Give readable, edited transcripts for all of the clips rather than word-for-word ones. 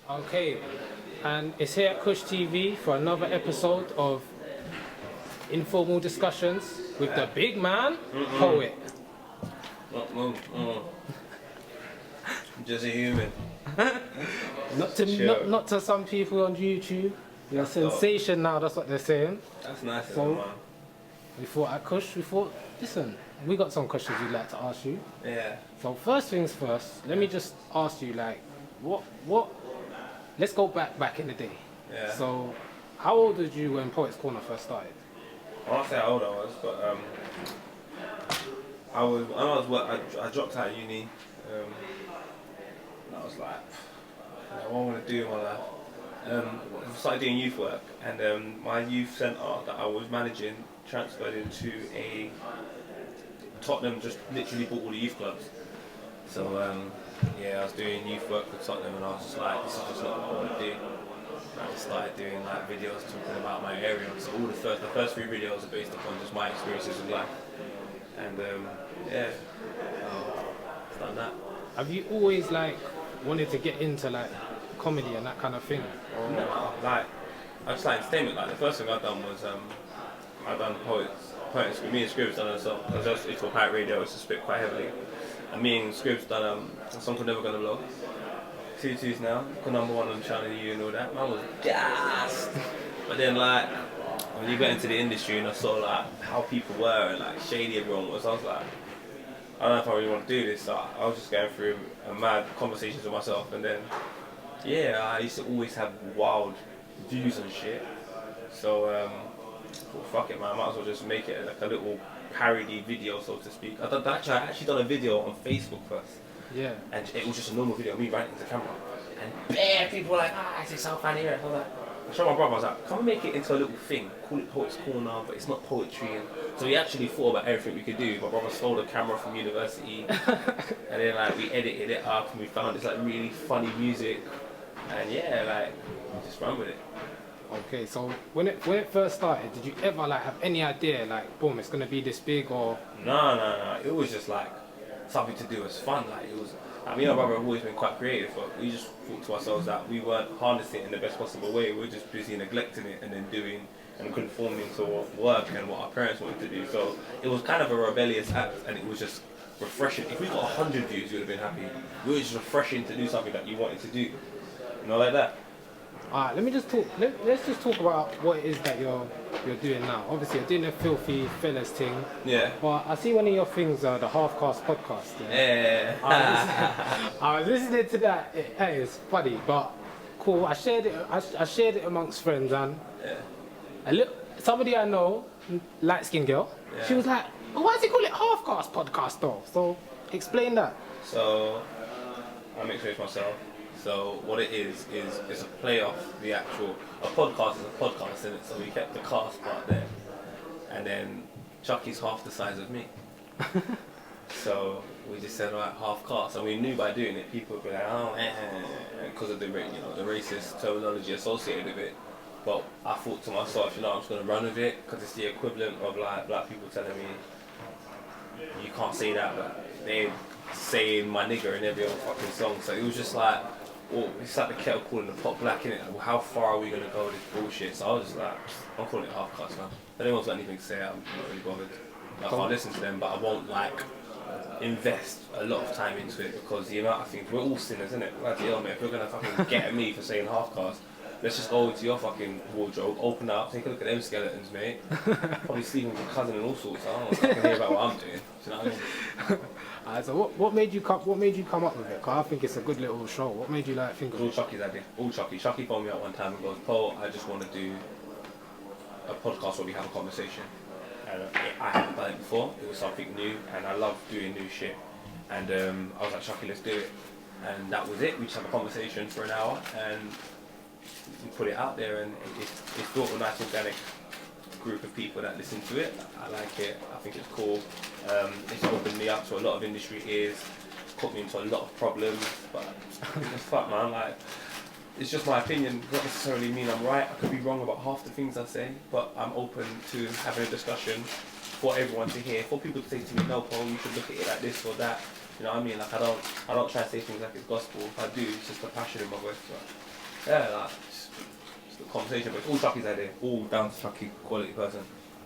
Okay, and it's here at Kush TV for another episode of informal discussions with the big man, poet. Just a human. Not to some people on YouTube. You're a sensation now, that's what they're saying. That's nice, So, man. we thought at Kush, listen, we got some questions we'd like to ask you. Yeah. So first things first, let me just ask you, like, let's go back in the day. Yeah. So, how old was you when Poets Corner first started? I won't say how old I was, but I dropped out of uni. And I was like, what I want to do in my life. I started doing youth work, and my youth centre that I was managing transferred into a Tottenham. Just literally bought all the youth clubs. So I was doing youth work with Tottenham, and I was just like, this is just not what I want to do. And I just started doing like videos talking about my area. So all the first three videos are based upon just my experiences in life. And I've done that. Have you always like wanted to get into like comedy and that kind of thing? Or? No, like I just like entertainment. Like the first thing I done was I done poets. Me and Scribs done a song. It's for Pirate Radio. It's to spit quite heavily. And me and Scribs done a song called Never Gonna Blow. 2-2s now. Got number one on Channel U and all that. Man was gassed. But then like when you got into the industry and I saw like how people were and like shady everyone was, I was like, I don't know if I really want to do this. So I was just going through a mad conversations with myself, and then I used to always have wild views and shit. So well, fuck it, man. I might as well just make it like a little parody video, so to speak. I actually done a video on Facebook first. Yeah. And it was just a normal video of me writing to the camera. And bare people were like, it's so funny. I was like, I showed my brother, I was like, come and make it into a little thing. Call it Poets Corner, but it's not poetry. And so we actually thought about everything we could do. My brother stole a camera from university. And then like we edited it up and we found this like really funny music. And we just run with it. Okay, so when it first started, did you ever like have any idea like, boom, it's gonna be this big or? No. It was just like something to do as fun. Like it was. Me and my brother have always been quite creative, but we just thought to ourselves that we weren't harnessing it in the best possible way. We were just busy neglecting it and then doing and conforming to work and what our parents wanted to do. So it was kind of a rebellious act, and it was just refreshing. If we got 100 views, you would have been happy. It was just refreshing to do something that you wanted to do, you know, like that. Alright, let's just talk about what it is that you're doing now. Obviously, you're doing the Filthy Fellas thing. Yeah. But I see one of your things, the Half Cast podcast. Yeah. I was listening to that. It's funny, but cool. I shared it amongst friends, and somebody I know, light skinned girl. Yeah. She was like, "Oh, why does he call it Half Cast podcast though?" So explain that. So I'm explaining myself. So what it is it's a play off a podcast is a podcast, isn't it? So we kept the cast part there, and then Chucky's half the size of me. So we just said, alright, half cast, and we knew by doing it people would be like, because of the racist terminology associated with it. But I thought to myself, I'm just gonna run with it because it's the equivalent of like black people telling me you can't say that, but they saying my nigger in every other fucking song. So it was just like, it's like the kettle calling the pot black, innit? Well, how far are we gonna go with this bullshit? So I was just like, I'm calling it half cast now. If anyone's got anything to say, I'm not really bothered. Like, I'll listen to them, but I won't like invest a lot of time into it because the amount of things, we're all sinners, innit? Bloody hell, mate. If you're gonna fucking get at me for saying half cast, let's just go into your fucking wardrobe, open up, take a look at them skeletons, mate. Probably sleeping with your cousin and all sorts. I don't want to fucking hear about what I'm doing. Do you know what I mean? So what made you come up with it? Cause I think it's a good little show. What made you like think of it? All Chucky's idea. All Chucky. Chucky phoned me up one time and goes, "Paul, I just want to do a podcast where we have a conversation." And I haven't done it before. It was something new, and I love doing new shit. And I was like, "Chucky, let's do it." And that was it. We just had a conversation for an hour, and we put it out there, and it's built a nice organic group of people that listen to it. I like it. I think it's cool. It's opened me up to a lot of industry ears. It's put me into a lot of problems, but it's fuck, man. Like, it's just my opinion. It doesn't necessarily mean I'm right. I could be wrong about half the things I say, but I'm open to having a discussion for everyone to hear. For people to say to me, "No, Paul, you should look at it like this or that." You know what I mean? Like I don't try to say things like it's gospel. If I do, it's just a passion in my voice. Yeah, like, just a conversation, but it's all Chucky's idea, all down to Chucky, quality person.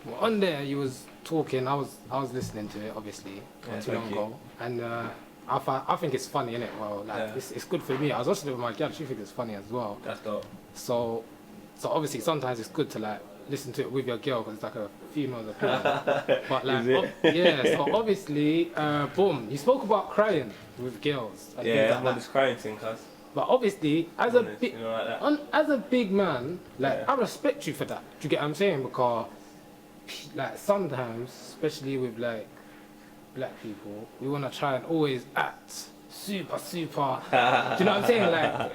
Well, on there, you was talking. I was listening to it, obviously, Yeah, not too long thank you. ago, and I think it's funny, innit? Well, like Yeah. it's good for me. I was watching it with my girl. She thinks it's funny as well. That's dope. So obviously sometimes it's good to like listen to it with your girl because it's like a female's opinion. But like, Is it? yeah. So obviously, boom. You spoke about crying with girls. And things Yeah, like I'm that. on this crying thing, cuz. But obviously, as Honest, a you know, like that. as a big man, like Yeah. I respect you for that. Do you get what I'm saying? Because like sometimes, especially with like black people, we want to try and always act super. Do you know what I'm saying?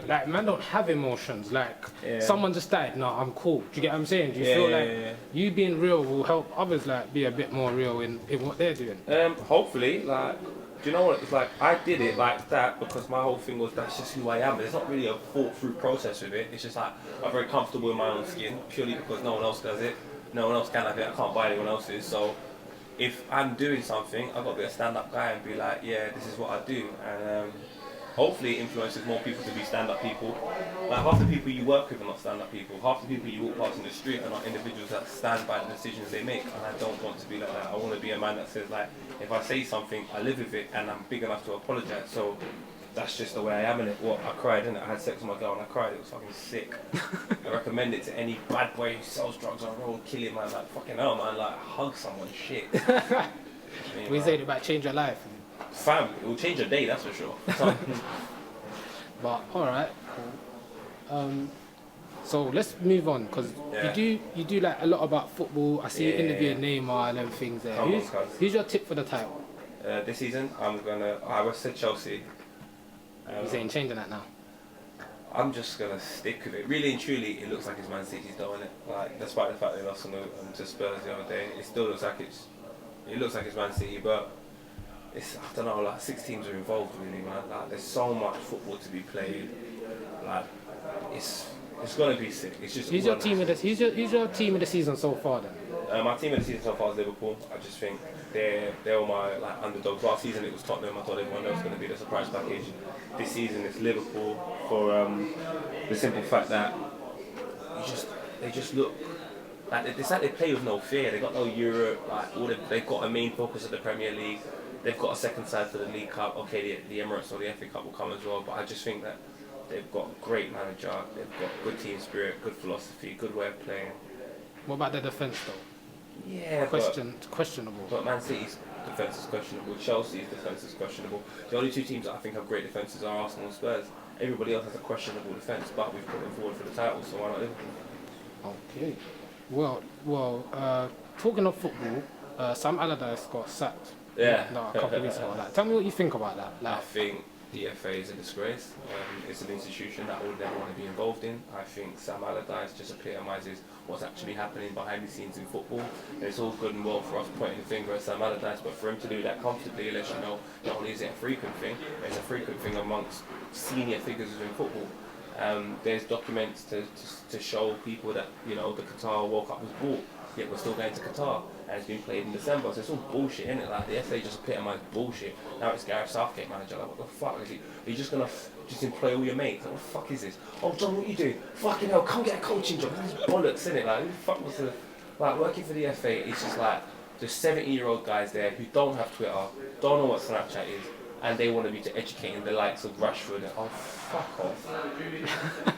Like man don't have emotions. Like Yeah. someone just died. No, I'm cool. Do you get what I'm saying? Do you feel like you being real will help others like be a bit more real in what they're doing? Hopefully, like, do you know what? It's like I did it like that because my whole thing was that's just who I am. There's not really a thought through process with it. It's just like I'm very comfortable in my own skin purely because no one else does it. No one else can have it. I can't buy anyone else's. So if I'm doing something, I've got to be a stand-up guy and be like, yeah, this is what I do. And hopefully it influences more people to be stand-up people. Like half the people you work with are not stand-up people. Half the people you walk past in the street are not individuals that stand by the decisions they make. And I don't want to be like that. I want to be a man that says like, if I say something, I live with it and I'm big enough to apologise. So that's just the way I am in it. What I cried, innit? I had sex with my girl and I cried. It was fucking sick. I recommend it to any bad boy who sells drugs on road, kill him, man. Like fucking hell, man. Like hug someone, shit. We say it about change your life. Fam, it will change your day, that's for sure. But all right, cool. So let's move on because Yeah. you do like a lot about football. I see you Yeah. interviewing Neymar and them things there. Come on, Who's, cuz. who's your tip for the title? This season, I would say Chelsea. You're saying changing that now? I'm just gonna stick with it. Really and truly, it looks like it's Man City's though, innit? Like, despite the fact they lost to Spurs the other day, it still looks like it's Man City, but it's, I don't know, like 6 teams are involved really, man. Like, there's so much football to be played. Like, it's gonna be sick. It's just. Who's your team of the who's your team of the season so far then? My team of the season so far is Liverpool. I just think they're all my like underdogs. Last season it was Tottenham. I thought everyone else was going to be the surprise package. This season it's Liverpool for the simple fact that they just look like it's like they play with no fear. They got no Europe. Like they've got a main focus of the Premier League. They've got a second side for the League Cup. Okay, the Emirates or the FA Cup will come as well. But I just think that they've got a great manager. They've got good team spirit, good philosophy, good way of playing. What about the defence though? Yeah, Questionable. But Man City's defence is questionable. Chelsea's defence is questionable. The only 2 teams that I think have great defences are Arsenal and Spurs. Everybody else has a questionable defence, but we've put them forward for the title, so why not Liverpool? Okay. Well. Talking of football, Sam Allardyce got sacked. Yeah. No, a couple of weeks ago. Like, tell me what you think about that. I Like, think the FA is a disgrace. It's an institution that I would never want to be involved in. I think Sam Allardyce just epitomises what's actually happening behind the scenes in football. And it's all good and well for us pointing the finger at Sam Allardyce, but for him to do that comfortably lets you know not only is it a frequent thing, it's a frequent thing amongst senior figures within football. There's documents to show people that, you know, the Qatar World Cup was bought, yet we're still going to Qatar, and it's been played in December, so it's all bullshit, isn't it? Like, the FA just epitomised bullshit. Now it's Gareth Southgate manager, like, what the fuck is he? Are you just gonna just employ all your mates? Like, what the fuck is this? Oh, John, what are you doing? Fucking hell, come get a coaching job. This is bollocks, innit? Like, who the fuck was the... Like, working for the FA, it's just like, there's 70-year-old guys there who don't have Twitter, don't know what Snapchat is, and they want to be educating the likes of Rashford. And, oh, fuck off.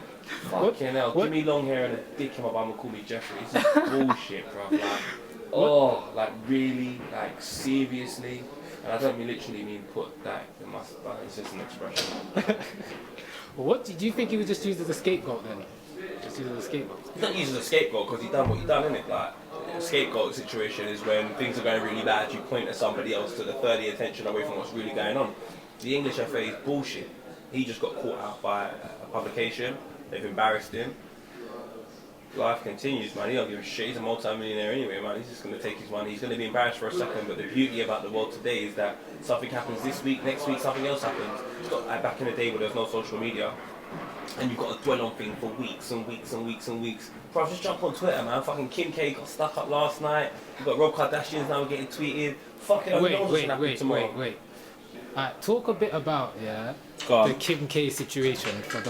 Fucking hell, give me long hair and a dick in my bum and call me Jeffrey. This is bullshit, bro. Like, like really, like seriously. And I don't literally mean put that in my, it's just an expression. well, what do you think he was just used as a scapegoat then? Just used as a scapegoat? He's not used as a scapegoat because he's done what he's done, innit? Like, a scapegoat situation is when things are going really bad, you point at somebody else to divert the attention away from what's really going on. The English FA is bullshit. He just got caught out by a publication. They've embarrassed him. Life continues, man. He don't give a shit. He's a multi-millionaire anyway, man. He's just going to take his money. He's going to be embarrassed for a second, but the beauty about the world today is that something happens this week, next week something else happens. It's not like back in the day where there was no social media, and you've got to dwell on things for weeks and weeks and weeks and weeks. Bro, just jump on Twitter, man. Fucking Kim K got stuck up last night. You've got Rob Kardashians now getting tweeted. Fucking hell, who knows what's going to happen tomorrow. Wait. Alright, talk a bit about, the Kim K situation for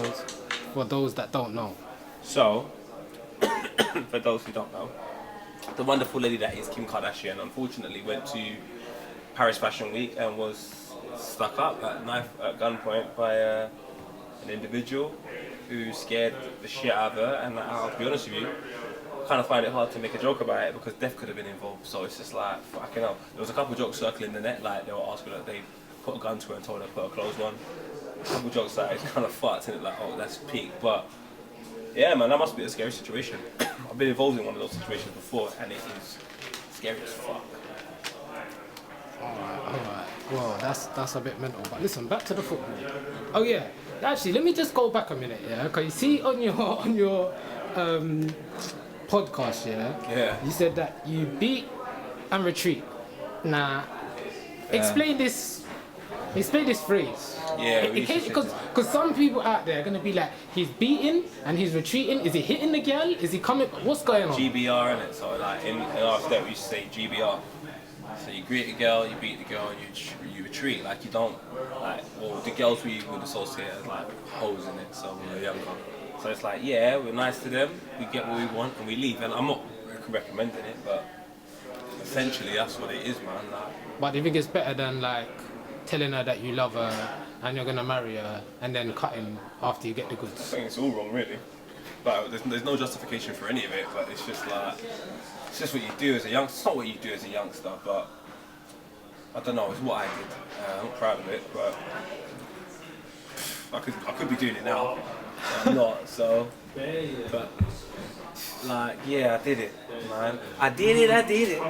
for those that don't know. So, for those who don't know, the wonderful lady that is Kim Kardashian unfortunately went to Paris Fashion Week and was stuck up at gunpoint by an individual who scared the shit out of her. And I'll be honest with you, I kind of find it hard to make a joke about it because death could have been involved. So it's just like, fucking hell. There was a couple of jokes circling the net, like they were asking that they put a gun to her and told her to put a clothes on. A couple of jokes that it's kind of fucked and it like, oh, that's peak. But yeah, man, that must be a scary situation. I've been involved in one of those situations before and it is scary as fuck. Alright. Well, that's a bit mental. But listen, back to the football. Oh yeah. Actually, let me just go back a minute, yeah. Because you see on your podcast, Yeah. you said that you beat and retreat. Now, explain this phrase. Yeah. Because some people out there are gonna be like, he's beating and he's retreating. Is he hitting the girl? Is he coming? What's going on? GBR in it. So like in our step we used to say GBR. So you greet the girl, you beat the girl, and you retreat. Like you don't like. Well, the girls we would associate as like hoes in it. So when we were younger. So it's like, yeah, we're nice to them, we get what we want, and we leave. And I'm not recommending it, but essentially that's what it is, man. Like, But do you think it's better than like telling her that you love her and you're gonna marry her and then cutting after you get the I goods? think it's all wrong, really. But there's no justification for any of it. But it's just like, it's just what you do as a youngster. It's not what you do as a youngster, but I don't know. It's what I did. I'm not proud of it, but I could be doing it now. I'm not. So, but like, yeah, I did it, man. I did it.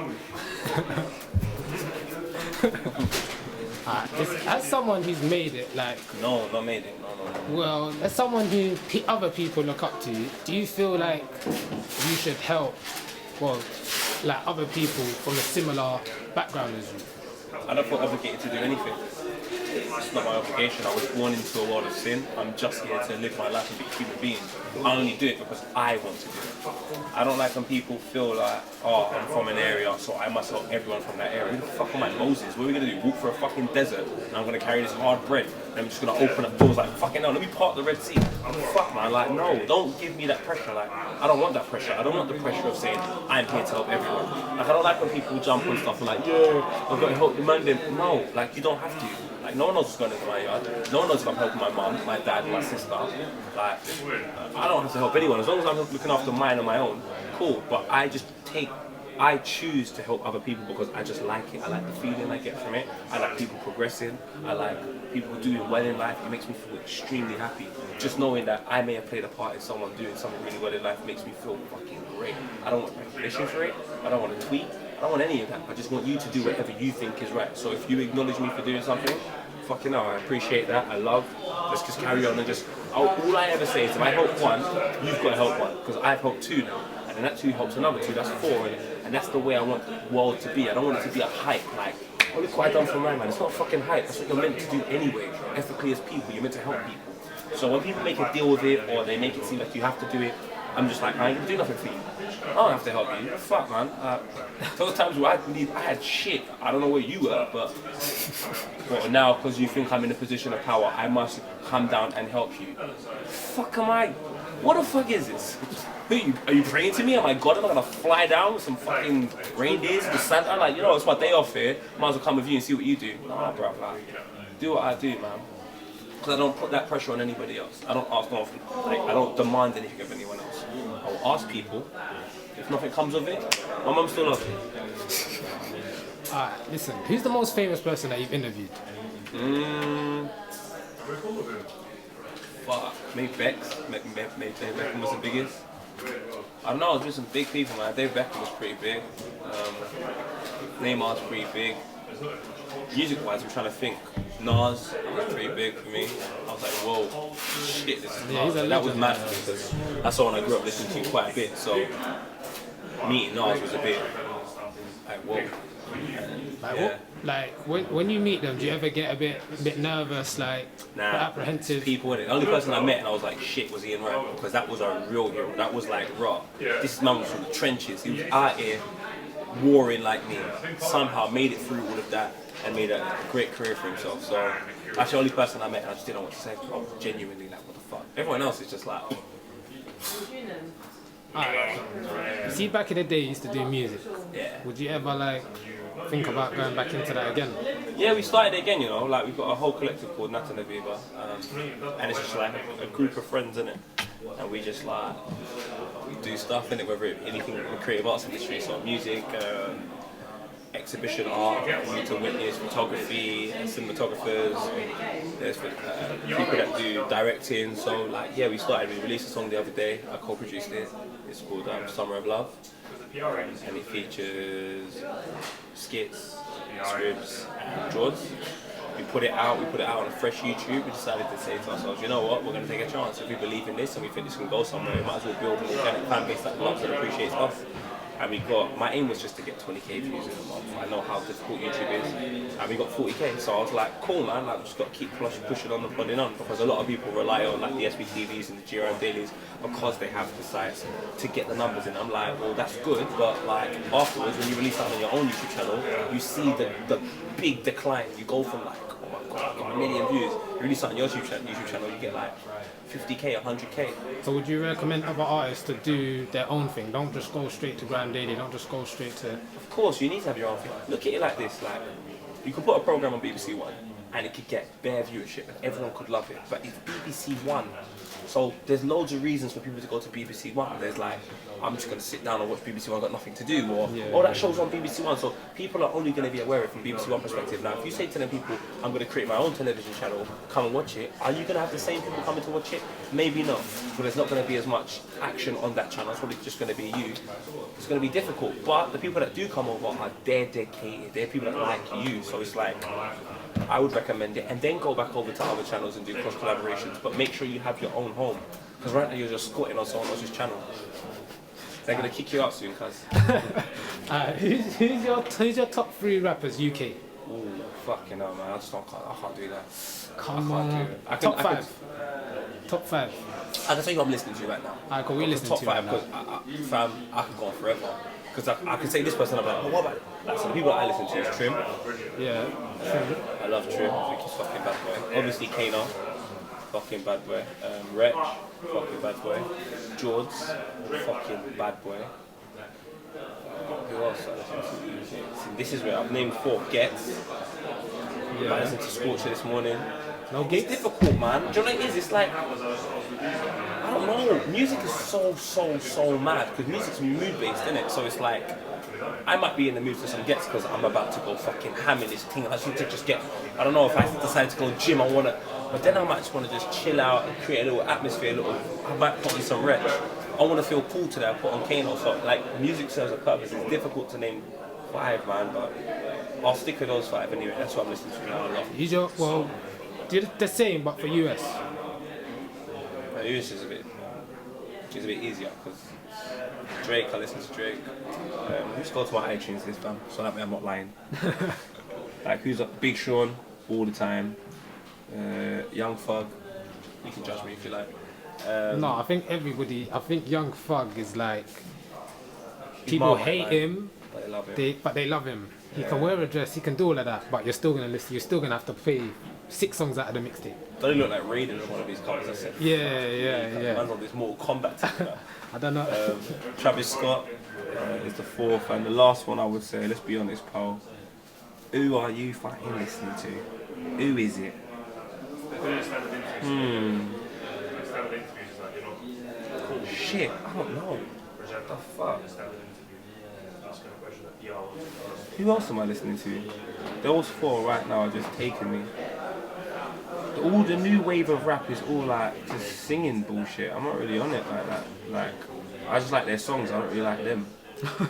As someone who's made it, like, No, not made it. No. well, as someone who other people look up to, do you feel like you should help, well, like other people from a similar background as you? I don't feel obligated to do anything. It's not my obligation. I was born into a world of sin. I'm just here to live my life and be a human being. I only do it because I want to do it. I don't like when people feel like, oh, I'm from an area, so I must help everyone from that area. Who the fuck am I, Moses? What are we gonna do? Walk through a fucking desert and I'm gonna carry this hard bread and I'm just gonna open up doors like, fucking hell, let me part the Red Sea. Fuck, man, like, no, don't give me that pressure. Like, I don't want that pressure. I don't want the pressure of saying, I'm here to help everyone. Like, I don't like when people jump on stuff and like, yeah, I've got to help the man. No, like, you don't have to. Like, no one knows what's going on in my yard. No one knows if I'm helping my mum, my dad, my sister. Like, I don't have to help anyone. As long as I'm looking after mine on my own, cool. But I choose to help other people because I just like it. I like the feeling I get from it. I like people progressing. I like people doing well in life. It makes me feel extremely happy. Just knowing that I may have played a part in someone doing something really well in life makes me feel fucking great. I don't want recognition for it. I don't want a tweet. I don't want any of that. I just want you to do whatever you think is right. So if you acknowledge me for doing something, fucking hell, I appreciate that. I love. Let's just carry on and just. All I ever say is if I help one, you've got to help one because I've helped two now, and then that two helps another two. That's four, and that's the way I want the world to be. I don't want it to be a hype like, oh, look what I done for man. It's not a fucking hype. That's what you're meant to do anyway. Ethically as people, you're meant to help people. So when people make a deal with it or they make it seem like you have to do it, I'm just like, I ain't gonna do nothing for you. I don't have to help you. Fuck, man. Those times where I had shit. I don't know where you were, but now because you think I'm in a position of power, I must come down and help you. Fuck am I? What the fuck is this? Are you praying to me? Am I God? Am I gonna fly down with some fucking reindeers and Santa? Like, you know, it's my day off here. Might as well come with you and see what you do. Nah, bro. Do what I do, man. Because I don't put that pressure on anybody else. I don't ask nothing. Like, I don't demand anything of anyone else. I will ask people. If nothing comes of it, my mum still loves me. Alright, listen. Who's the most famous person that you've interviewed? Fuck. Maybe Bex. Maybe Beckham was the biggest. I don't know, there's been some big people, man. Dave Beckham was pretty big. Neymar's pretty big. Music-wise, I'm trying to think. Nas was pretty big for me. I was like, whoa, shit, this is Nas. That was mad for me because that's someone I grew up listening to quite a bit. So meeting Nas was a bit like, whoa. Like, yeah. Like when you meet them, do you ever get a bit nervous, like apprehensive? People in it. The only person I met and I was like, shit, was Ian Wright, because that was a real hero. That was like raw. This man was from the trenches. He was out here warring like me. Somehow made it through all of that and made a great career for himself. So that's the only person I met and I just didn't know what to say. I was genuinely like, what the fuck? Everyone else is just like, You see, back in the day, you used to do music. yeah. Would you ever like think about going back into that again? Yeah, we started it again, you know, like we've got a whole collective called Nat and Aviva, and it's just like a group of friends in it, and we just like we do stuff in it, whether it anything in the creative arts industry, so music, exhibition art, you to witness, photography, cinematographers, there's people that do directing, so like yeah, we released a song the other day, I co-produced it, it's called Summer of Love, and it features skits, scripts, and draws. We put it out on a fresh YouTube. We decided to say to ourselves, you know what, we're going to take a chance. If we believe in this and we think this can go somewhere, we might as well build an organic fan base that loves and appreciates us. And my aim was just to get 20k views in a month. I know how difficult YouTube is, and we got 40k. So I was like, cool man, like, we just got to keep pushing on and plodding on, because a lot of people rely on like the SBTVs and the GRM dailies because they have the sites to get the numbers in. I'm like, well, that's good, but like afterwards, when you release something on your own YouTube channel, you see the big decline. You go from like, oh my god, I got a million views. You release something on your YouTube channel, you get like 50k, 100k. So would you recommend other artists to do their own thing? Don't just go straight to Grand Daily, don't just go straight to... Of course, you need to have your own thing. Look at it like this, like, you could put a programme on BBC One and it could get bare viewership and everyone could love it, but it's BBC One. So there's loads of reasons for people to go to BBC One. There's like, I'm just going to sit down and watch BBC One, I've got nothing to do, or oh, that show's on BBC One. So people are only going to be aware of it from BBC One perspective. Now, if you say to them people, I'm going to create my own television channel, come and watch it, are you going to have the same people coming to watch it? Maybe not, but there's not going to be as much action on that channel. It's probably just going to be you. It's going to be difficult, but the people that do come over are dedicated. They're people that like you, so it's like, I would recommend it, and then go back over to other channels and do cross collaborations, but make sure you have your own home, because right now you're just squatting on someone else's channel. They're going to kick you out soon, cuz. Who's your top 3 rappers UK? Ooh, fucking hell, man, I can't do that. Come on. Top 5. Top 5. I can tell you what I'm listening to right now. Alright, cool, we listening top to 5, right because fam, I could go on forever. Because I can say this person, I'm like, oh, what about it? Like, some people that I listen to is Trim. Yeah. I love Trim, I think he's fucking bad boy. Obviously Kana, fucking bad boy. Wretch, fucking bad boy. George, fucking bad boy. Who else I listen to? This is where I've named 4. Gets. I listened to Scorcher this morning. No It's gigs? difficult, man. Do you know what it is? It's like, I don't know. Music is so mad, because music's mood-based, isn't it? So it's like, I might be in the mood for some Gets because I'm about to go fucking ham in this thing. I just need to just get, I don't know, if I decide to go gym, but then I might just want to just chill out and create a little atmosphere, I might put on some Wretch. I want to feel cool today, I put on Kano. So like, music serves a purpose. It's difficult to name 5, man, but I'll stick with those 5 anyway. That's what I'm listening to now. Well, the same, but for US. US is a bit easier, because Drake, I listen to Drake. Just go to my iTunes list, fam, so that way I'm not lying. Like, who's up? Big Sean, all the time. Young Thug, you can judge me if you like. No, I think Young Thug is like, people hate him, but they love him. but they love him. He can wear a dress, he can do all of that, but you're still gonna listen. You're still gonna have to pay 6 songs out of the mixtape. Don't he look like Raiden on one of these covers? I said. Yeah. Man's on this Mortal Kombat thing. I don't know. Travis Scott is the 4th, and the last one I would say, let's be honest, pal. Who are you fucking listening to? Who is it? Shit, I don't know. What the fuck? Who else am I listening to? Those 4 right now are just taking me. All the new wave of rap is all like just singing bullshit. I'm not really on it like that. Like, I just like their songs, I don't really like them. Do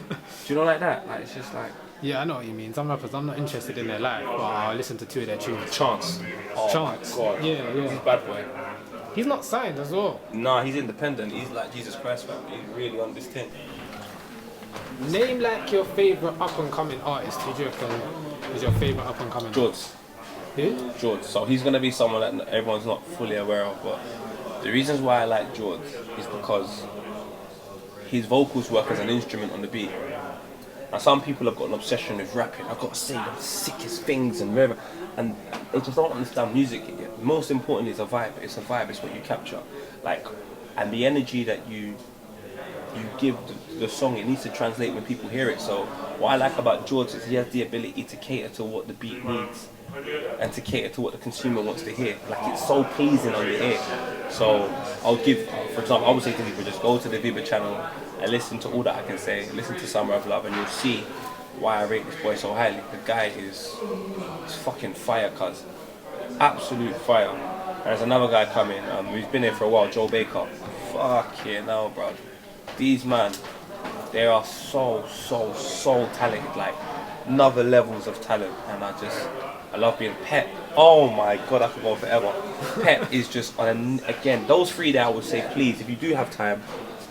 you know like that? Like, it's just like... Yeah, I know what you mean. Some rappers, I'm not interested in their life, but I'll listen to 2 of their tunes. Chance. Oh Chance. My God. Yeah. He's bad boy. He's not signed as well. Nah, he's independent. He's like Jesus Christ, man. He's really on this thing. Name like your favourite up-and-coming artist. Who do you reckon is your favourite up-and-coming? George. Who? George. So he's going to be someone that everyone's not fully aware of, but the reasons why I like George is because his vocals work as an instrument on the beat. And some people have got an obsession with rapping. I've got to say the sickest things and whatever. And they just don't understand music yet. Most importantly, it's a vibe. It's a vibe. It's what you capture. Like, and the energy that you give the song, it needs to translate when people hear it. So what I like about George is he has the ability to cater to what the beat needs and to cater to what the consumer wants to hear. Like, it's so pleasing on the ear. So I'll give, for example, I would say to people, just go to the Viva channel and listen to All That I Can Say, listen to Summer of Love, and you'll see why I rate this boy so highly. The guy is fucking fire, cuz. Absolute fire. And there's another guy coming, who's been here for a while, Joe Baker. Fuck yeah, now, bro. These man, they are so talented, like another levels of talent, and I love being Pep. Oh my god, I could go forever. Pep is just again, those three there I would say, please, if you do have time,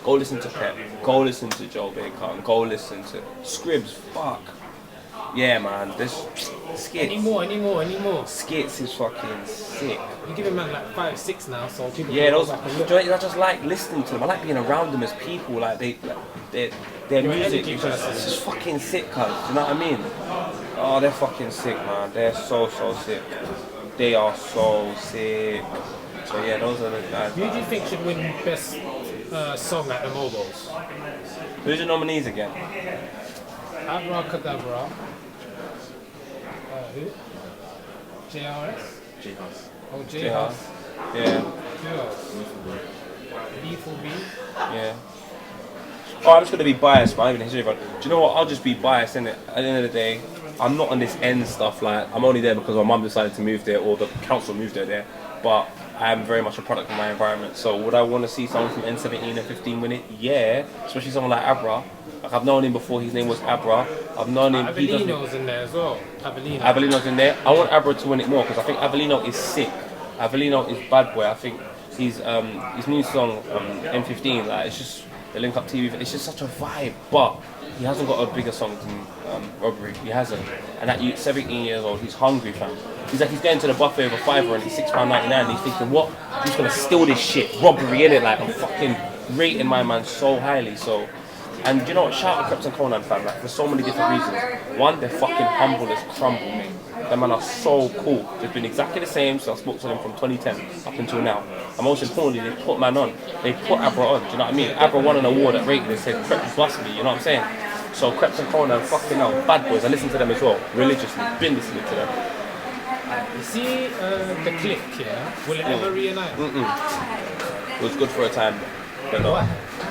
go listen to Pep, go listen to Joe Baker, and go listen to Scribs. Fuck. Yeah, man, this Skits. Any more. Skits is fucking sick. You're giving man like 5, 6 now, so people. Yeah, can those. go back and look. I just like listening to them. I like being around them as people. Like their You're music an is energy it's just fucking sick, cuz. Do you know what I mean? Oh, they're fucking sick, man. They're so sick. They are so sick. So yeah, those are the guys. Who do you think should win best song at the MOBOs? Who's your nominees again? Abracadabra. Who? JRS? J-House. Oh, J-House. Yeah. Who else? B4B. Yeah. Oh, I'm just gonna be biased, but I'm even history. But do you know what? I'll just be biased, innit? At the end of the day, I'm not on this end stuff. Like, I'm only there because my mum decided to move there, or the council moved her there. But I am very much a product of my environment. So would I want to see someone from N17 and 15 win it? Yeah, especially someone like Abra. Like, I've known him before. His name was Abra. I've known him. Avellino's in there as well. Avellino's in there. I want Abra to win it more because I think Avellino is sick. Avellino is bad boy. I think his new song M15, like, it's just the Link Up TV. It's just such a vibe. But he hasn't got a bigger song than Robbery. He hasn't. And that youth, 17 years old, he's hungry, fam. He's like, he's going to the buffet with a fiver and it's £6.99. And he's thinking, what? I'm just gonna steal this shit. Robbery, innit? Like, I'm fucking rating my man so highly. So. And you know what, shout out to Kreps and Conan, fam, like, for so many different reasons. One, they're fucking humble as crumble, mate. Them man are so cool. They've been exactly the same since I spoke to them from 2010 up until now. And most importantly, they put man on. They put Abra on, do you know what I mean? Abra won an award at Rating and said, Kreps bust me, you know what I'm saying? So Kreps and Conan, fucking hell, bad boys. I listen to them as well, religiously, been listening to them. You see the click, yeah? Will it ever reunite? It was good for a time, but no.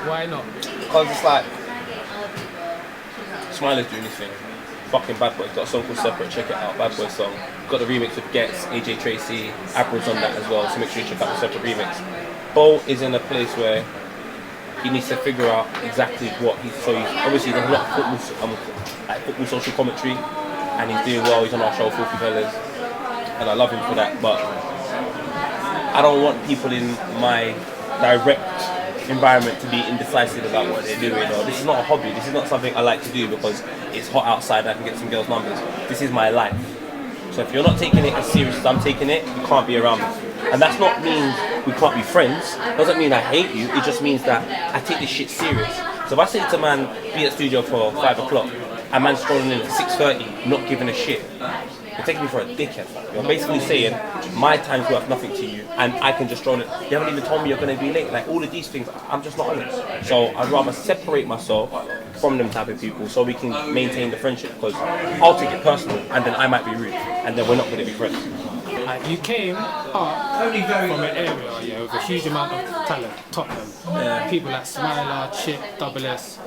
Why not? Because it's like, Smiler's doing this thing. Fucking Bad Boy. Got a song called Separate, check it out. Bad Boy song. Got the remix with Gets, AJ Tracy, Abra's on that as well, so make sure you check out the Separate remix. Bo is in a place where he needs to figure out exactly what he's. So he's obviously there's a lot of football social commentary, and he's doing well. He's on our show, Filthy Fellas, and I love him for that. But I don't want people in my direct environment to be indecisive about what they're doing, or this is not a hobby, this is not something I like to do because it's hot outside and I can get some girls' numbers. This is my life. So if you're not taking it as serious as I'm taking it, you can't be around me. And that's not mean we can't be friends, doesn't mean I hate you, it just means that I take this shit serious. So if I say to man, be at studio for 5 o'clock, and man strolling in for 6:30, not giving a shit, you're taking me for a dickhead. You're basically saying my time's worth nothing to you and I can just stroll it. You haven't even told me you're going to be late. Like, all of these things, I'm just not on it. So I'd rather separate myself from them type of people so we can maintain the friendship, because I'll take it personal and then I might be rude and then we're not going to be friends. You came up from an area, yeah, with a huge amount of talent, Tottenham. People like Smiler, Chip, Double S.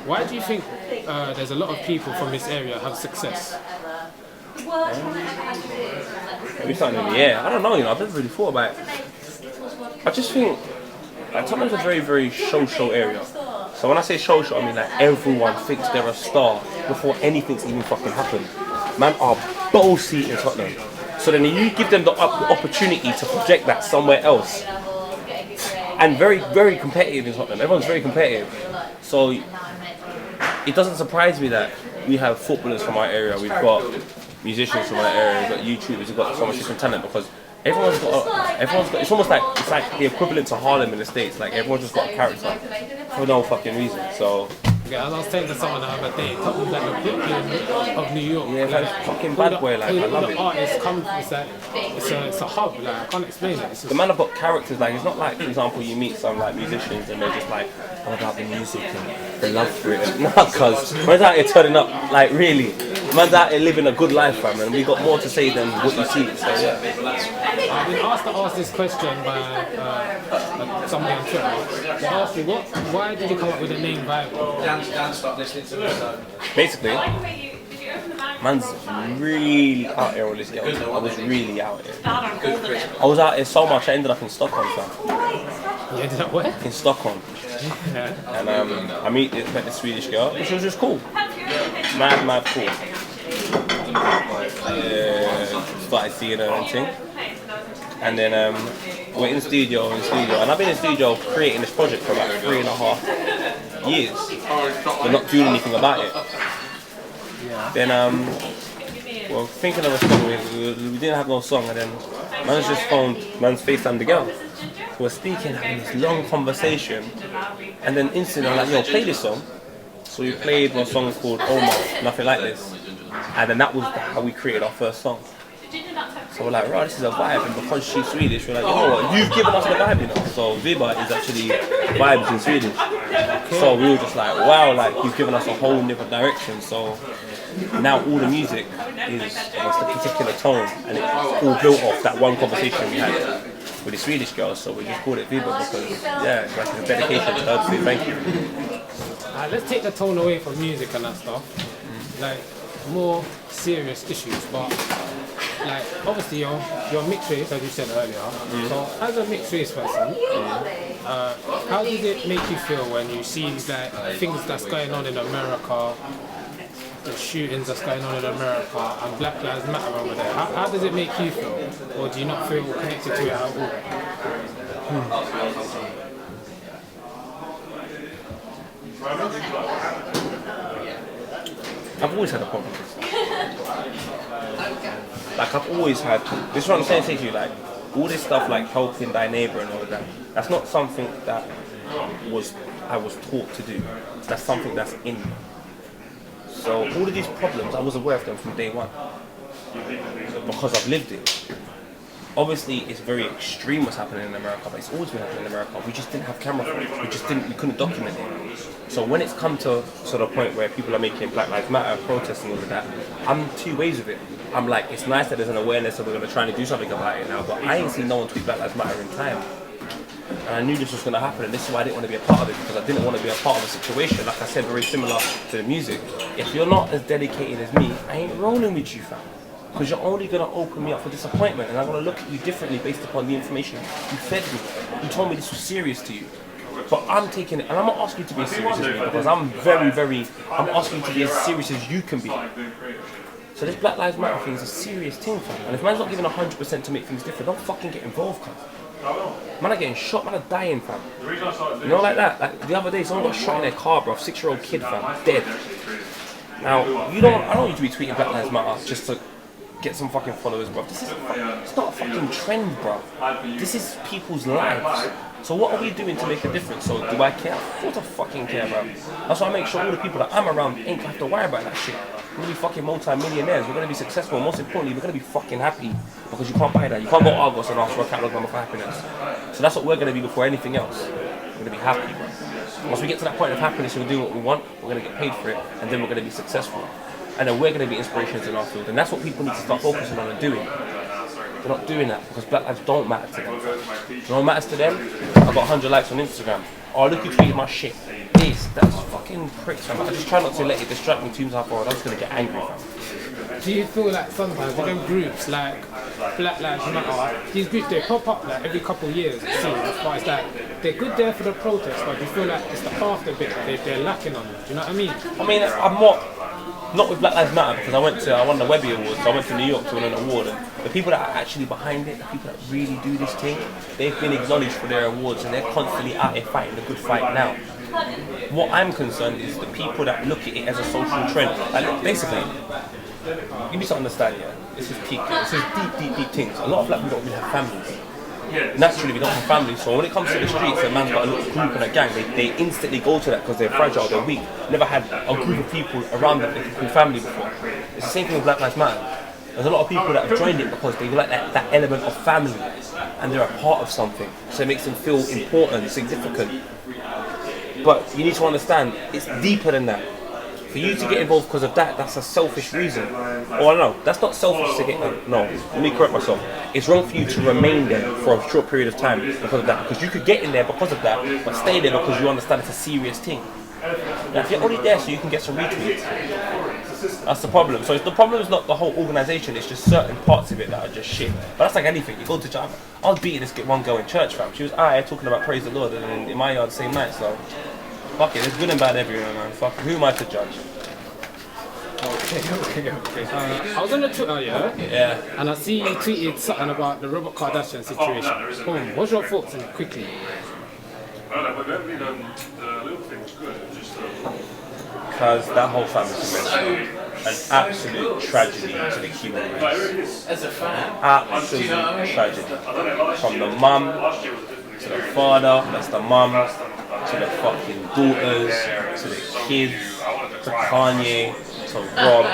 Why do you think there's a lot of people from this area have success? Maybe something in the air. I don't know, I've never really thought about it. I just think like Tottenham's a very, very show area. So when I say show, I mean like everyone thinks they're a star before anything's even fucking happened. Man are bossy in Tottenham. So then you give them the opportunity to project that somewhere else. And very, very competitive in Tottenham. Everyone's very competitive. So it doesn't surprise me that we have footballers from our area, we've got musicians from our area, we've got YouTubers, we've got so much different talent, because everyone's got, it's almost like, it's like the equivalent to Harlem in the States, like everyone's just got a character for no fucking reason. So As I was saying to someone the other day, Tottenham's like the Brooklyn of New York. Yeah, it's like fucking bad boy, like, I love it. The artists come from, it's a hub, like, I can't explain it. It's just, The man have got characters, like, it's not like, for example, you meet some like musicians and they're just like, all about the music and the love for it. Nah, cuz, man's out here turning up, like, really. Man's out here living a good life, fam, and we got more to say than what you see. So, yeah. I've been asked to ask this question by somebody on Twitter. They asked me, why did you come up with the name Vibe? Dan, stop listening to this. Basically, man's really out here on this girl. I was really out here. I was out here so much, I ended up in Stockholm, fam. You ended up where? In Stockholm. Yeah. And I met this Swedish girl, which was just cool. Mad cool. Started seeing her and thing. And then we're in studio, and I've been in studio creating this project for about 3.5 years, but not doing anything about it. Then well, thinking of a song, we didn't have no song, and then man's FaceTimed the girl. So we're speaking, having this long conversation, and then instantly I'm like, yo, play this song. So we played one song called Almost, Nothing Like This, and then that was how we created our first song. So we're like, right, this is a vibe, and because she's Swedish, we're like, you know what, you've given us the vibe, you know. So Viba is actually vibes in Swedish. So we were just like, wow, like you've given us a whole different direction. So now all the music is a particular tone, and it's all built off that one conversation we had with the Swedish girl. So we just called it Viba because, yeah, it's like a dedication to her to say thank you. Let's take the tone away from music and that stuff. Like more serious issues, but like obviously you're mixed race, as you said earlier. So as a mixed race person, how does it make you feel when you see like things that's going on in America, the shootings that's going on in America, and Black Lives Matter over there? How does it make you feel, or do you not feel connected to it at all? I've always had a problem with this. Like, I've always had, this is what I'm saying to you, like, all this stuff like helping thy neighbour and all of that, that's not something that I was taught to do. That's something that's in me. So all of these problems, I was aware of them from day one. Because I've lived it. Obviously, it's very extreme what's happening in America, but it's always been happening in America. We just didn't have camera footage. We couldn't document it. So when it's come to sort of point where people are making Black Lives Matter, protesting all of that, I'm two ways with it. I'm like, it's nice that there's an awareness that we're going to try and do something about it now, but I ain't seen no one tweet Black Lives Matter in time. And I knew this was going to happen, and this is why I didn't want to be a part of it, because I didn't want to be a part of a situation, like I said, very similar to the music. If you're not as dedicated as me, I ain't rolling with you, fam. Because you're only going to open me up for disappointment, and I'm going to look at you differently based upon the information you fed me. You told me this was serious to you. But I'm taking it, and I'm not asking you to be as serious as me, because I'm I'm asking you to be as serious as you can be. So this Black Lives Matter thing is a serious thing, fam. And if man's not giving 100% to make things different, don't fucking get involved, cuz. Man are getting shot, man are dying, fam. You know, like that. Like the other day, someone got shot in their car, bro. 6-year-old kid, fam, dead. Now, I don't need to be tweeting Black Lives Matter just to get some fucking followers, bro. It's not a fucking trend, bro. This is people's lives. So what are we doing to make a difference? So do I care? Of course I fucking care, bro. That's why I make sure all the people that I'm around ain't gonna have to worry about that shit. We're gonna be fucking multi-millionaires. We're gonna be successful. Most importantly, we're gonna be fucking happy, because you can't buy that. You can't go to Argos and ask for a catalog number for happiness. So that's what we're gonna be before anything else. We're gonna be happy, bro. Once we get to that point of happiness and we do what we want, we're gonna get paid for it, and then we're gonna be successful. And then we're gonna be inspirations in our field, and that's what people need to start focusing on and doing. They're not doing that because Black lives don't matter to them. You know what matters to them? I got 100 likes on Instagram. Oh, look, you tweeted my shit. That's fucking pricks, fam. I just try not to let it distract me too much forward. I'm just gonna get angry, fam. Do you feel like sometimes with them groups like Black Lives Matter, these groups they pop up like every couple of years, it seems, but it's like they're good there for the protest, but you feel like it's the after bit they're lacking on. Do you know what I mean? I mean, I'm not with Black Lives Matter, because I won the Webby Awards, so I went to New York to win an award, and the people that are actually behind it, the people that really do this thing, they've been acknowledged for their awards, and they're constantly out here fighting the good fight now. What I'm concerned is the people that look at it as a social trend. Like, basically, you need to understand, yeah, this is peak, this is deep things. A lot of black people don't really have families. naturally we don't have families. So when it comes to the streets, a man's got a little group and a gang, they instantly go to that because they're fragile, they're weak. Never had a group of people around them they can call family before. It's the same thing with Black Lives Matter. There's a lot of people that have joined it because they like that element of family and they're a part of something. So it makes them feel important, significant. But you need to understand, it's deeper than that. For you to get involved because of that, that's a selfish reason. Or no, that's not selfish to get no, let me correct myself. It's wrong for you to remain there for a short period of time because of that. Because you could get in there because of that, but stay there because you understand it's a serious thing. Now if you're only there so you can get some retweets, that's the problem. So the problem is not the whole organisation, it's just certain parts of it that are just shit. But that's like anything, you go to church. I was beating this one girl in church, fam. She was talking about praise the Lord, and then in my yard the same night, so fuck it, there's good and bad everywhere, man. Fuck it, who am I to judge? Okay. I was on the Twitter, Yeah. and I see you tweeted something about the Robert Kardashian situation. Boom. What's your thoughts on it quickly? Because that whole family is an absolute tragedy to the human race. Absolute tragedy. From the mum to the father, that's the mum, to the fucking daughters, to the kids, to Kanye, to Rob,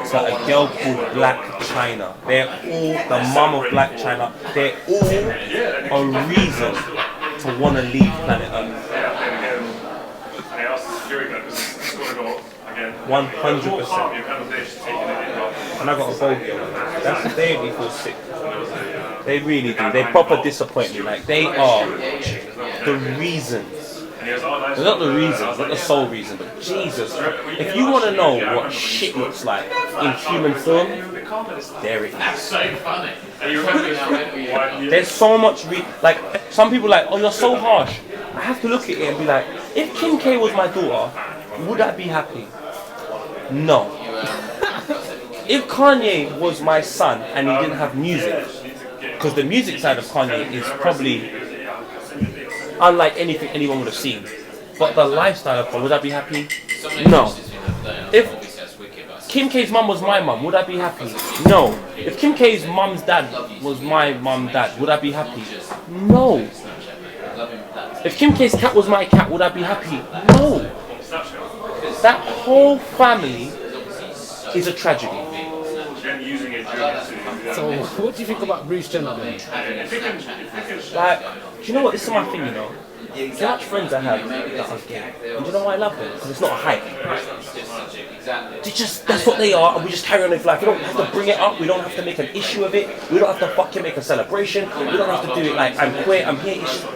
to a girl called Black China. They're all the mum of Black China. They're all a reason to want to leave planet Earth. 100%. And I got a bogey on it. That's they make me feel sick. They really do. They proper disappoint me. Like they are the reasons. They're not the reasons, not the sole reason, but Jesus. If you want to know what shit looks like in human film, there it is. There's so much like some people like, oh, you're so harsh. I have to look at it and be like, if Kim K was my daughter, would I be happy? No. If Kanye was my son and he didn't have music, because the music side of Kanye is probably unlike anything anyone would have seen, but the lifestyle of Kanye, would I be happy? No. If Kim K's mum was my mum, would I be happy? No. If Kim K's mum's dad was my mum's dad, would I be happy? No. If Kim K's cat was my cat, would I be happy? No. That whole family is a tragedy. So, what do you think about Bruce Jenner then? Like, do you know what? This is my thing, you know. You know how much friends I have that are gay? And do you know why I love them? Because it's not a hype. That's what they are, and we just carry on with life. We don't have to bring it up, we don't have to make an issue of it, we don't have to fucking make a celebration, we don't have to do it like, I'm queer, I'm here. It's just,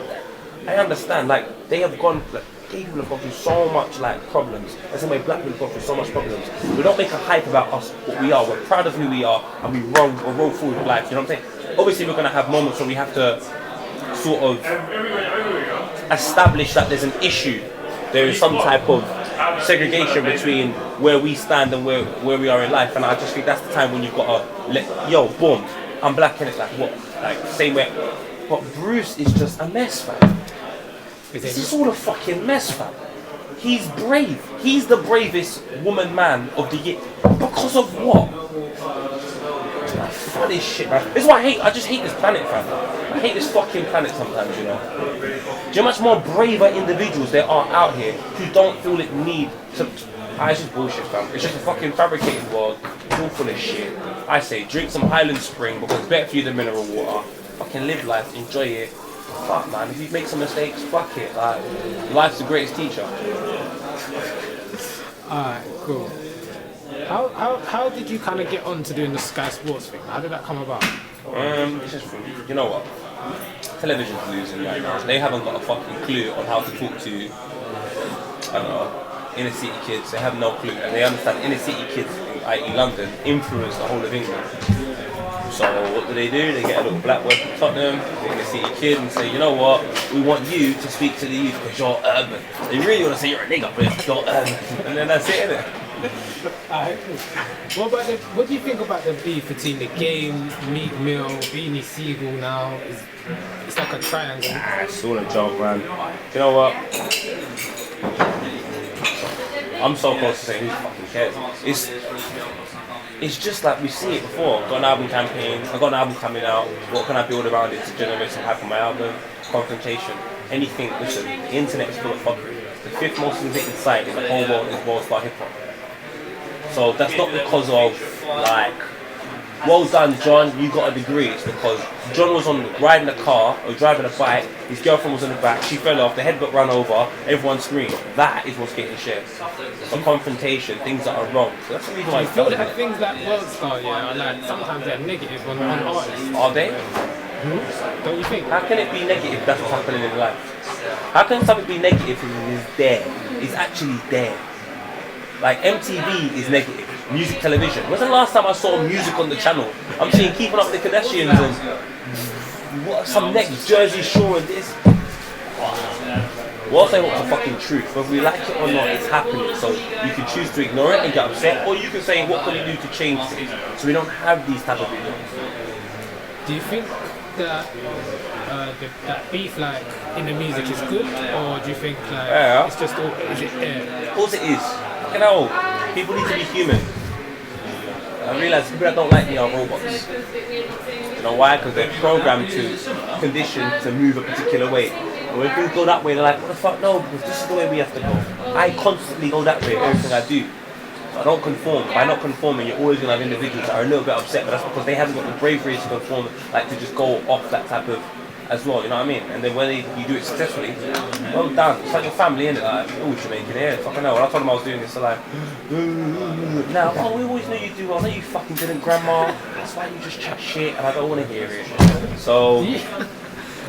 I understand, like, they have gone, like, gay people have gone through so much like problems. The same way black people have gone through so much problems. We don't make a hype about us, what we are. We're proud of who we are, and we roll forward with life. You know what I'm saying? Obviously, we're gonna have moments where we have to sort of establish that there's an issue. There is some type of segregation between where we stand and where we are in life. And I just think that's the time when you've got to let, yo, boom, I'm black and it's like what, like same way. But Bruce is just a mess, fam. This is all a fucking mess, fam. He's brave. He's the bravest man of the year. Because of what? Fuck this shit, man. This is what I hate. I just hate this planet, fam. I hate this fucking planet sometimes, you know. Do you know how much more braver individuals there are out here who don't feel it need to... It's just bullshit, fam. It's just a fucking fabricated world. It's all full of shit. I say, drink some Highland Spring because it's better for you than mineral water. Fucking live life, enjoy it. Fuck, man, if you make some mistakes, fuck it. Like, life's the greatest teacher. Alright, cool. How did you kind of get on to doing the Sky Sports thing? How did that come about? It's just, you know what? Television's losing right now. They haven't got a fucking clue on how to talk to, I don't know, inner city kids. They have no clue. And they understand inner city kids, i.e. London, influence the whole of England. So what do? They get a little black boy from Tottenham, the inner city kid, and say, you know what? We want you to speak to the youth because you're urban. They really want to say you're a nigga, but you're urban. And then that's it, innit? What do you think about the beef between the Game, Meek Mill, Beanie Siegel now? It's like a triangle. It's all a joke, man. You know what? I'm so close to saying who fucking cares. it's just like we see it before. Got an album campaign, I got an album coming out. What can I build around it to generate some hype on my album? Confrontation, anything. Listen, the internet is full of fuckery. The fifth most visited site in the whole world is World Star Hip Hop. So that's not because of like, well done, John, you got a degree. It's because John was riding a car or driving a bike, his girlfriend was in the back, she fell off, the head got run over, everyone screamed. That is what's getting shared. So confrontation, things that are wrong. So that's the reason why I feel that things like World Star, yeah, are like sometimes they're negative on artists. Are they? Don't you think? How can it be negative if that's what's happening in life? How can something be negative if it is there? It's actually there. Like MTV is negative. Music television. When's the last time I saw music on the channel? I'm seeing Keeping Up with the Kardashians and what, some next Jersey Shore and this. We'll say what's the fucking truth. Whether we like it or not, it's happening. So you can choose to ignore it and get upset, or you can say, what can we do to change things so we don't have these type of videos. Do you think that that beef like in the music is good, or do you think like it's just all, is it air? Of course it is. You know, people need to be human. I realise people that don't like me are robots. You know why? Because they're programmed to, conditioned to move a particular way. And when things go that way, they're like, what the fuck, no, because this is the way we have to go. I constantly go that way in everything I do. I don't conform. By not conforming, you're always going to have individuals that are a little bit upset, but that's because they haven't got the bravery to conform, like to just go off that type of, as well, you know what I mean? And then when you do it successfully, well done. It's like your family, innit? Like, oh, Jamaican, yeah, fucking hell. When I told them I was doing this, they're like, now, oh, we always knew you'd do well. No, you fucking didn't, grandma. That's why you just chat shit, and I don't want to hear it. So,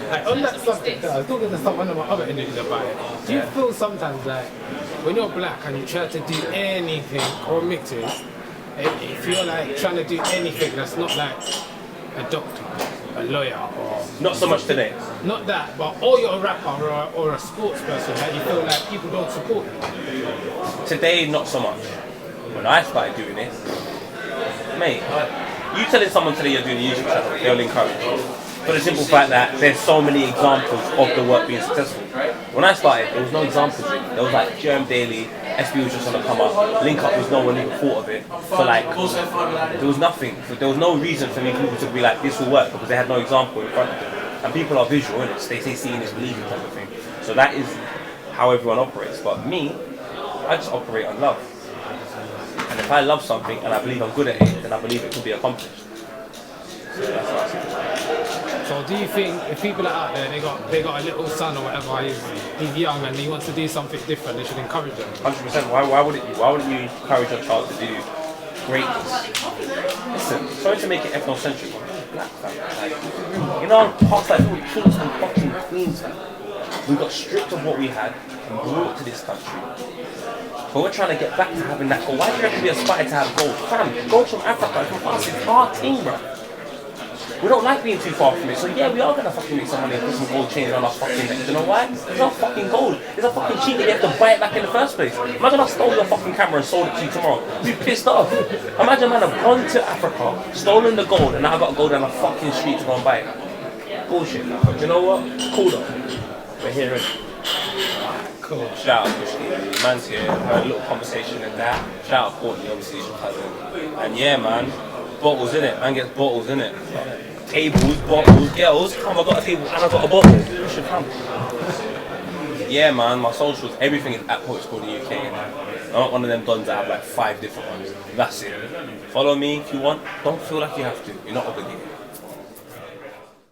Like on that subject, I was talking to one of my other interviews about it. Do you feel sometimes like when you're black and you try to do anything or mixes, if you're like trying to do anything that's not like a doctor, a lawyer, or not so much today. not that, but or you're a rapper or a sports person, that you feel like people don't support you? Today, not so much. When I started doing this, mate, you telling someone today you're doing a YouTube channel, they'll encourage you. For the simple fact that there's so many examples of the work being successful. When I started, there was no examples. There was like Germ Daily, SB was just on the come up, Link Up was no one even thought of it. So like, there was nothing. There was no reason for me people to be like, this will work, because they had no example in front of them. And people are visual, innit? They say seeing is believing type of thing. So that is how everyone operates. But me, I just operate on love. And if I love something and I believe I'm good at it, then I believe it can be accomplished. So that's what I see. So do you think if people are out there, they got a little son or whatever, he's young and he wants to do something different, they should encourage him? 100%. Why wouldn't you? Why wouldn't you encourage your child to do greatness? Listen, sorry to make it ethnocentric, but black family. Like, you know, parts like kings and fucking queens. We got stripped of what we had and brought to this country. But we're trying to get back to having that gold. Why do you have to be aspired to have gold? Fam, gold from Africa, from us, it's our thing, bro. We don't like being too far from it, so yeah, we are gonna fucking make some money and put some gold chains on our fucking neck. You know why? It's not fucking gold. It's a fucking cheat that you have to buy it back in the first place. Imagine I stole your fucking camera and sold it to you tomorrow. You'd be pissed off. Imagine man, I've gone to Africa, stolen the gold, and now I've got to go down the fucking street to go and buy it. Bullshit. But you know what? It's cool though. We're here, innit? Cool. Shout out Kush, man's here. Had a little conversation in that. Shout out Courtney, obviously, she's cousin. And yeah, man, bottles in it. Man gets bottles in it. Tables, bottles, girls. Come, I got a table and I got a bottle. You should come. Yeah, man, my socials, everything is at Poets Called the UK. I'm not one of them dons that have like 5 different ones. That's it. Follow me if you want. Don't feel like you have to. You're not obligated.